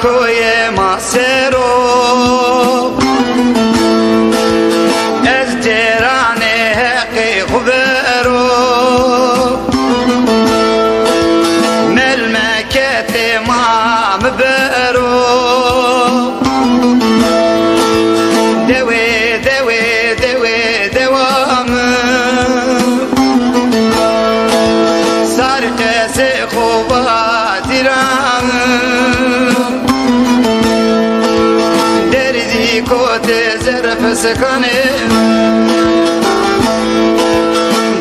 کوی ما سرو از جران حقی خبرو ملمکت ما مبرو دوی دوی دوی دوام سرق خوبات رام دردی کوت زرف سکنه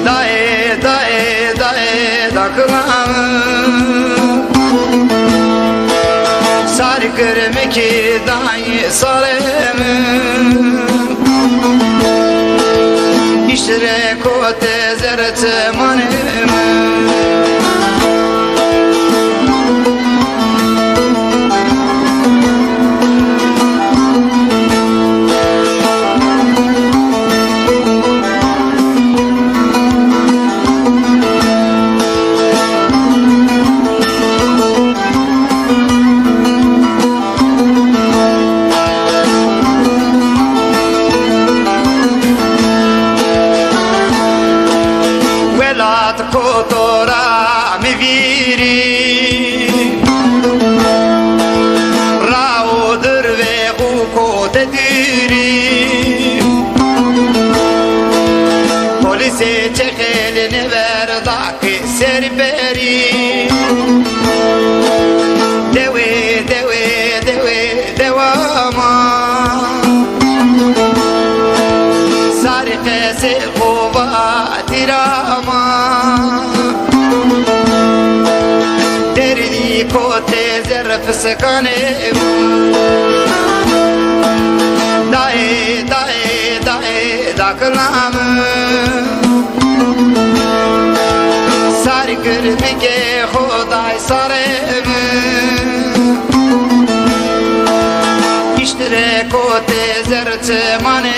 دای دای دای دکلام سر کرم کی دای سرم işre kote zerete manem kotora mi viri raudur ve kote diri polise çekeline verdak serberi dewe dewe dewe devama sarikese kubatirama kote zerf sekane dae dae dae daklam sar kirme ke khuday sarem ishtre kote zerf mane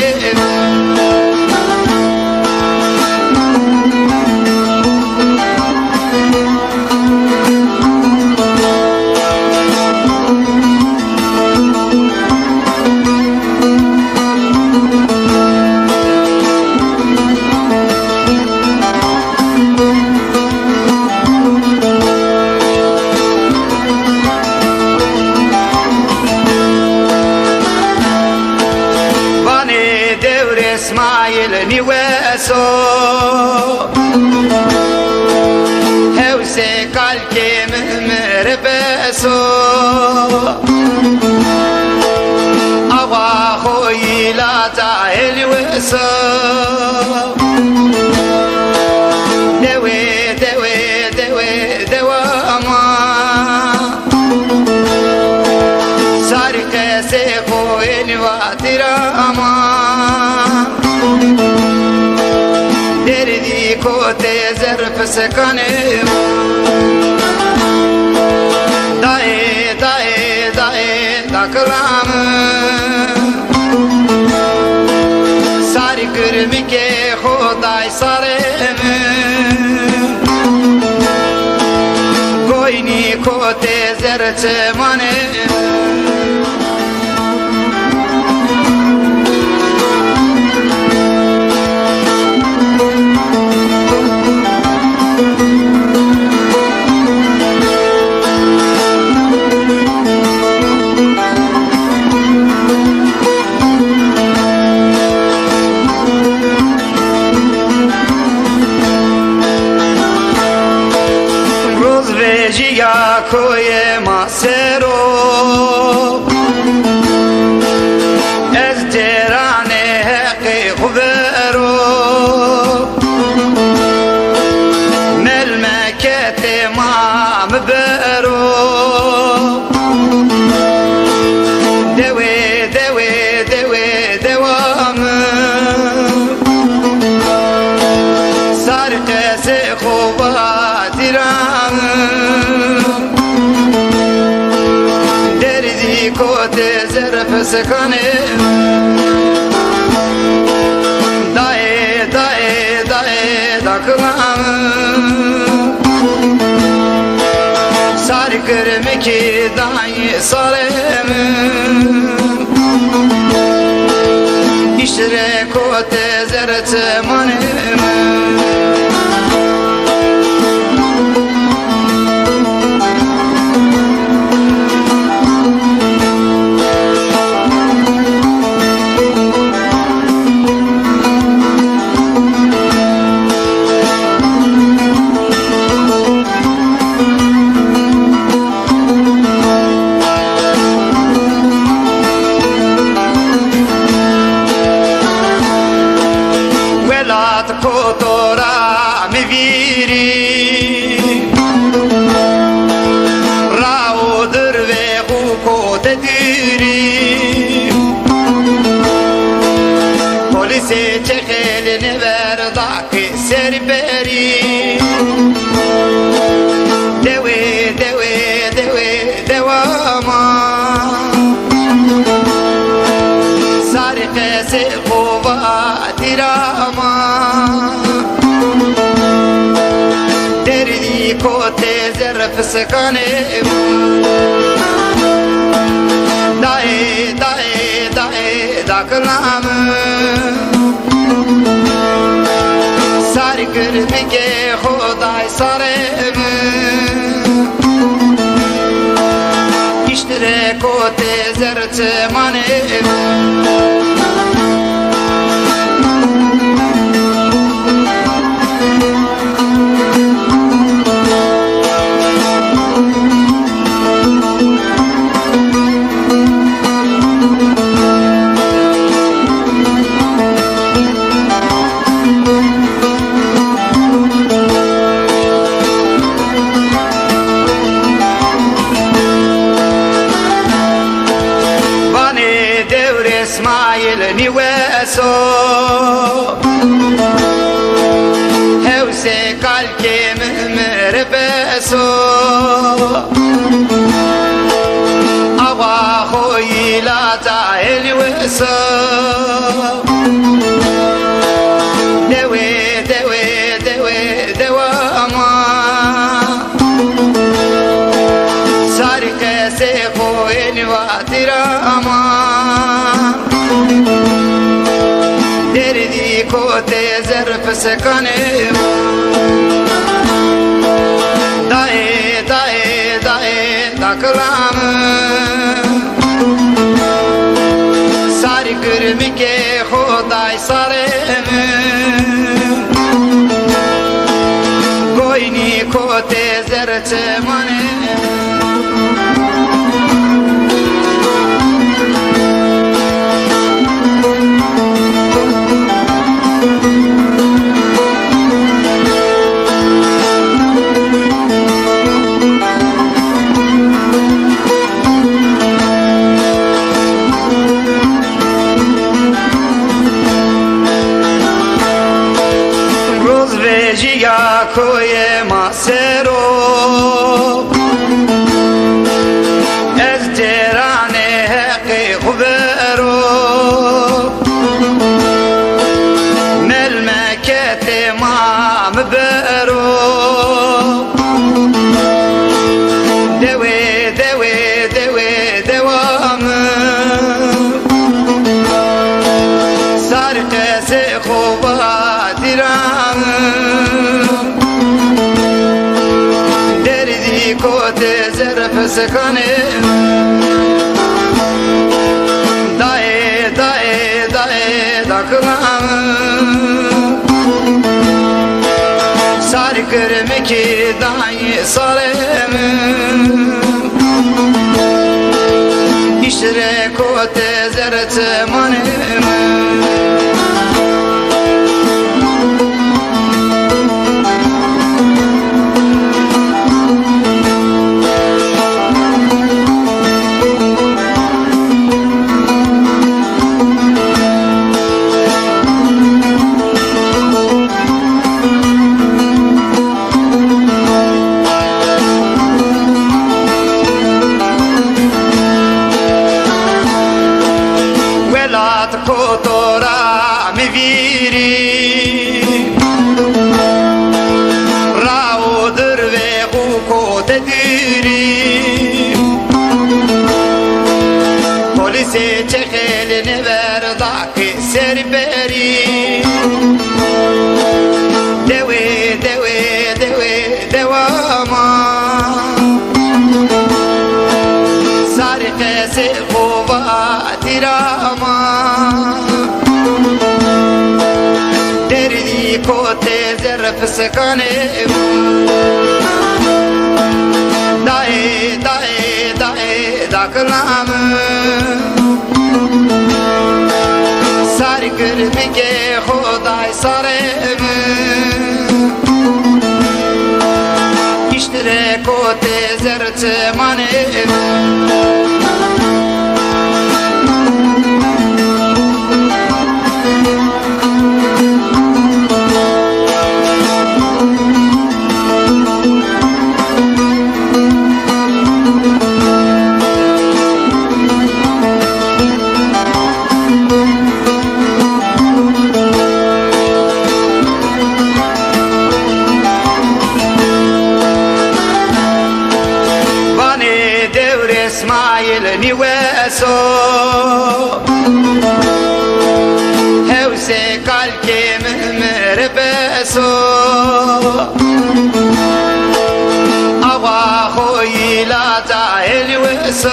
İsmail niweso hevse kalke merbeso ava khoyla ta elweso dewe dewe dewe dewama sarike se khoyni watirama دردی کوته زرف سکنه دای دای دای دکلام ساری کرمی که خدای سرم گوینی کوته زرف منه جیا کوی ما سرو از جران حقی خبرو ملمکت ما مبرو دوی دوی دوی دوام سرق سے خوبات رام kote zerf sekane dae dae dae daklam sar گرمکی دای سالم اشتراکات زرت منم کوتورا می‌ویری راو در و کوت دیری پلیس چخیل نورداکی سر بری دوی دوی دوی دواما سارق سقوبا دیراما کوت زرف سکانه دای دای دای دا کلام ساری کرمی که خدای سارم اشتره کوت زرت مانه اسماعیل نیوسو هوسه کالکی ممر بسو آوا خوی لاتا نیوسو دوی دوی دوی دواما ساری کسی خوی نیواتیراما دردی کوت زرف سکانه دای دای دای دا کلام ساری گرمی که خدای سارم گوینی کوت زرت منه جیا کوی ماسرو از جران حقی خبرو ملمکت ما مبرو دوی دوی دوی دوام سرق سخوبات رام کوت زرف سکانه دای دای دای دا کلام ساری کرمی که دای سالم اشتره کوت زرت منم کوتورا می‌ویری راو در و کوت دیری پلیسی چه خیلی نورداکی سر بری دوی دوی دوی دواما سارق سی خوباتی راما دردی کوته زرف سکانه دای دای دای داکلام ساری کرمی که خدای سارم کشتره کوته زرچ مانه اسماعیل نیوسو هوسه کالکی مهمر بسو آوا خوی لاتا نیوسو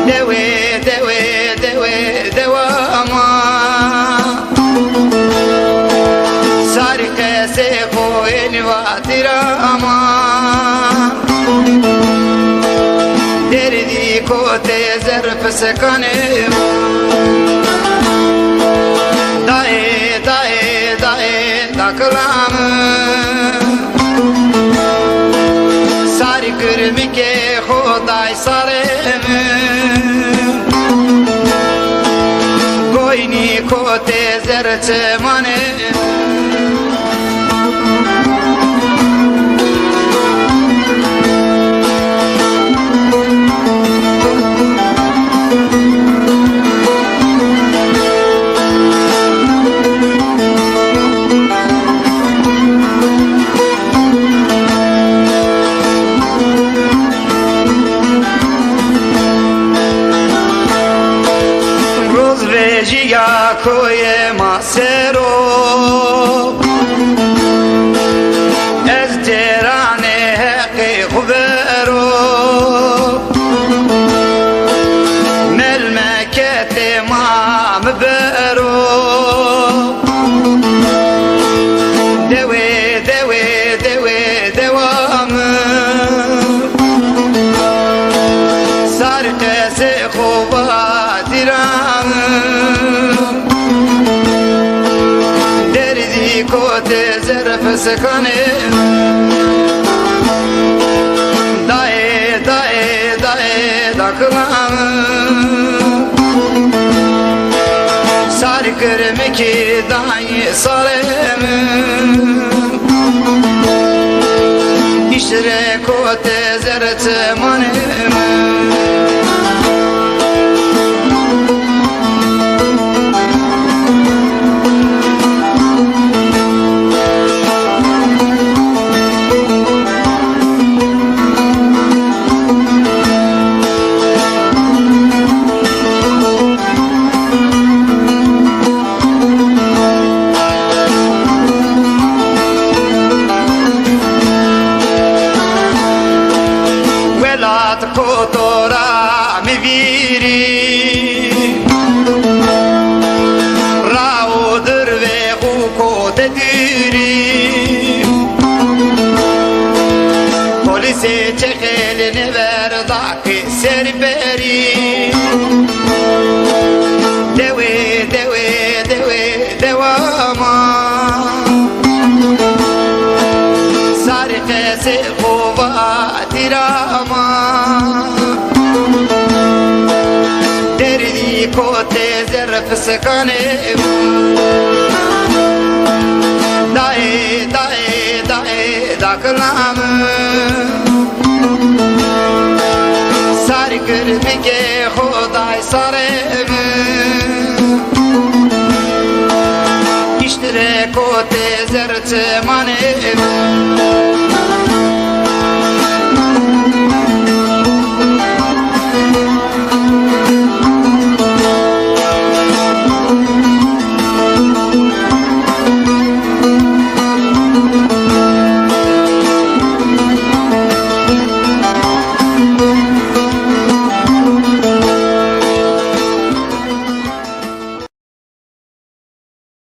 دوی دوی دوی دواما ساری کسی خوی نیواتی راما دردی کوته زرف سکانه دای دای دای داکلام ساری کرمی که خدای سارم گوینی کوته زرچ مانه جیا کوی ماسرو از تهران حقی خبرو ملمکت ما مبرو دوی دوی دوی دوام سارق سی خوبات رام دردی کوته زرف سکانه دای دای دای داکلام ساری کرمی که دای سالم işre kote zerce manem kotora mi viri raudur ve hukote diri polisi çekelini verdaki serberi devi devi devi devama sarikesi kuvatirama دردی کوته زرف سکانه دای دای دای داکلام ساری کرمی که خدای سارم iştire kote zerce manem